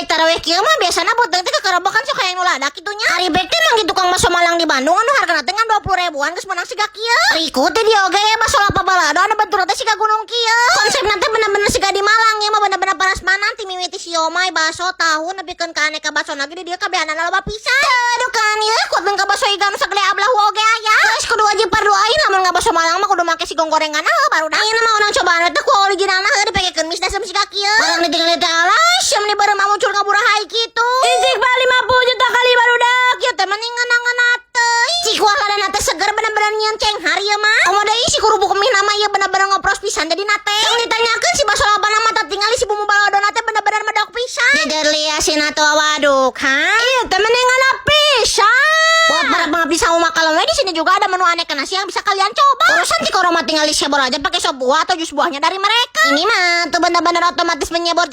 baik taraweh kieu mah biasana beuteung teh kekerobokan sok hayang nu ladak kitunya. Ari baik teh mah gitu Kang Baso Malang di Bandung anu hargana teh ngan 20 ribuan geus meunang siga kieu. Riku teh di oge ya baso lapa balado anu bentukna teh siga gunung kieu. Konsepna teh bener-bener siga di Malang ya mah bener-bener prasmanan ti mimiti siomay, baso, tahu nepikeun ka aneka baso lagi di dieu kabehanana loba pisan. Aduh kan ya kuatkeun ka baso iga nu sagede ablahu oge aya. Geus kudu wajib pardu ain lamun ngabaso Malang mah kudu make sigong gorengan baru dah. Ayeuna mah urang cobaan teh ku originalna dipakekeun mis dasem siga kieu. Orang ditinggal teh alas sim di bareng muncul ngaburahay kitu. Injik bal 50 juta kali barudak kieu teh mending ngeunang-ngeunang teh. Cik waladana teh seger bener-bener nyieun cenghar ieu mah. Amun deui si kurubu kemih nama ieu bener-bener ngopros pisan jadi nate. Yang ditanyakeun si baso lobana mah teh tingali si bumbu baladona teh bener-bener medok pisan. Jeger liasina teh waduk, ha? Ieu teh mending ngeunang pisan. Buat para pengabdi sauma kalon we di sini juga ada menu aneka nasi yang bisa kalian coba. Urusan ti koroma tinggal di sebor aja pakai sop buah atau jus buahnya dari mereka. Ini mah tuh bener-bener otomatis menyebor